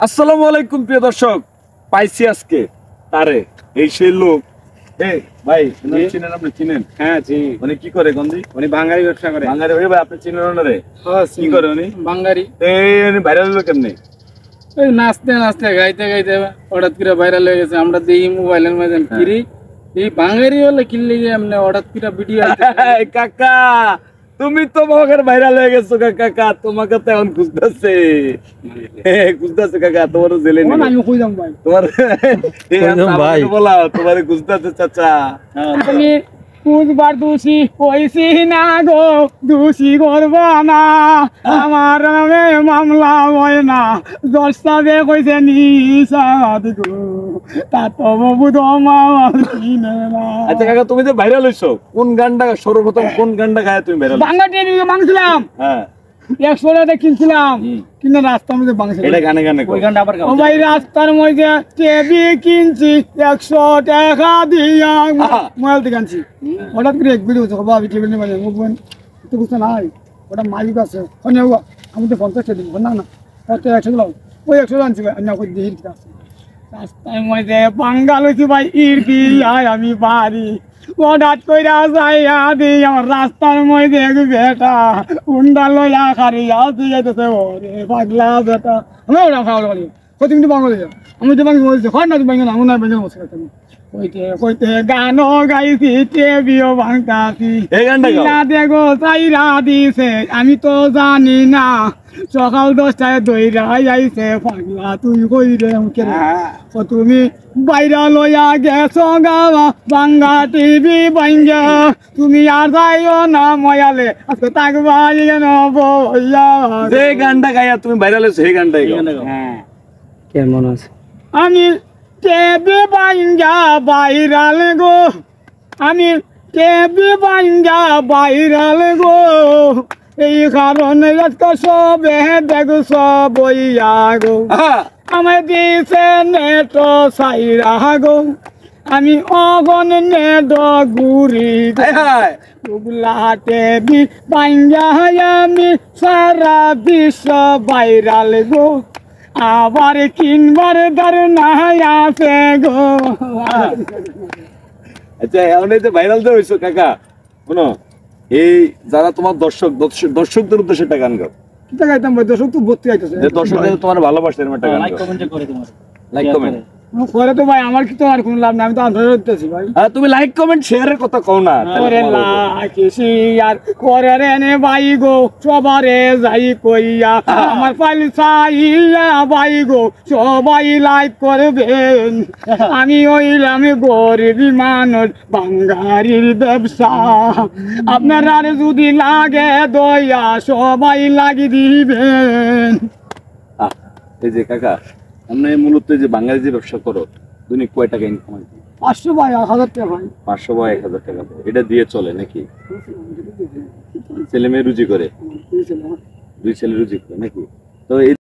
আসসালামু আলাইকুম প্রিয় দর্শক, পাইছি আজকে তারে, এই সেই লোক। ভাই চিনেন, আপনি চিনেন? হ্যাঁ জি। উনি কি করে গন্ধি? উনি বাঙালি ব্যবসা করে। বাঙালি ভাই, আপনি চিনেন ওনারে? কি করে উনি? বাঙালি। উনি ভাইরাল হলো কেমনে? ওই নাচতে নাচতে গাইতে গাইতে হঠাৎ করে ভাইরাল হয়ে গেছে। আমরা দেখি মোবাইলের মধ্যে কিরি এই বাঙালি হলে কিনলে এমনি হঠাৎ করে ভিডিও কাকা তুমি তো মগের ভাইরাল হয়ে গেছো কাকা, তোমাকে তো এখন খুঁজতেছে খুঁজতেছে কাকা, তোমার জেলে নেই। আমি কইলাম ভাই তোমার ভাই বলা তোমার খুঁজতেছে চাচা। আমি বুঝবার দোষী কইছি না গো, দোষী করব না, আমার নামে মামলা হয় না, দশটাবে কইছে নিশাদ গো, তা তো বুধ মামার কিনে না। আচ্ছা কাকা, তুমি যে ভাইরাল হইছো কোন গানটা সর্বপ্রথম, কোন গানটা গায়ে তুমি ভাইরাল? বাংলা টিভি মাংছিলাম, হ্যাঁ 100 টাকা কিনছিলাম, কিনে রাস্তার মধ্যে বাংলা এটা গানে গানে ওই গানটা আবার গাও। ও ভাই রাস্তার মধ্যে টিভি কিনছি 100 টাকা দিয়া, মোবাইল থেকে আনছি। হঠাৎ করে এক ভিডিও হচ্ছে, বাবা টিভি নিয়ে বাজে মুভমেন তো বুঝতে নাই, ওটা মালিক আছে ফোনে, আমি তো 50 টাকা দিব না, না কত 100 দিলাম, ওই 100 আনছি ভাই, আমি কই দিই রাস্তার মধ্যে বাঙ্গাল হয়েছি ভাই, ইরকি আয় আমি বাড়ি হঠাৎ কইরা যাইয়া দিই আমার রাস্তার মধ্যে এক বেটা উন্ডা লইয়া খারিয়া যাইতেছে, ওরে পাগলা বেটা। আমি ওরা খাওয়া খালি কত মিনিট বাঙালি, আমি তো বাঙালি বলছি হয় না, বাঙালি আমি না বাঙালি বলছি কইতে কইতে গান গাইছি, টেবিও ভাঙতাছি, এই গানটা গাও। দেখো চাইরা দিছে আমি তো জানি না, সকাল 10টায় দইরা আইছে, পাগলা তুই কই রে তুমি বাইরা লইয়া গেছো গাওয়া বাঙ্গা টিভি বাঙ্গা, তুমি আর যাইও না ময়ালে আজকে থাকবা বইয়া। যে গানটা গাইয়া তুমি ভাইরাল হইছো সেই গানটাই গাও। হ্যাঁ কেমন আছে? আমি টিভি বাঙ্গা বাইরাল গো, আমি টিভি বাঙ্গা বাইরাল গো, এই কারণে আজকে সবে দেখছো বইয়া গো, আমার দিছে নেট সাইরা গো, আমি অগন নেট ঘুরি টেবি বাঙ্গা, আমি সারা বিশ্ব বাইরাল গো, আবার কিনবার দর না আছে গো। আচ্ছা এখন এই যে ভাইরাল যে হইছো কাকা, শোনো, এই যারা তোমার দর্শকদের উদ্দেশ্যে একটা গান গাও। কিটা গাইতাম ভাই, দর্শক তো ভর্তি আইতেছে, যে দর্শকদের তোমার ভালোবাসে এরকম একটা গান গাও। লাইক কমেন্ট করে তো ভাই, আমার কি তো আর কোনো লাভ নাই, আমি তো আন্দোলন করতেছি ভাই। তুমি লাইক কমেন্ট শেয়ারের কথা কও না। করে লাইকি আর করে রে নে ভাই গো, সবারে যাই কইয়া আমার ফাইল চাইয়া ভাই গো, সবাই লাইক করবেন, আমি হইলাম গরিব মানুষ, বাঙালির ব্যবসা, আপনারা যদি লাগে দয়া সবাই লাগি দিবেন। এই যে কাকা, আমরা মূলত যে বাঙালি যে ব্যবসা করো, তুমি কয় টাকা ইনকাম হয়? 500 ভাই, 1000 টাকা ভাই। 500 বা 1000 টাকা, এটা দিয়ে চলে নাকি? ছেলে মেয়ে রুজি করে, 2 ছেলে রুজি করে নাকি? তো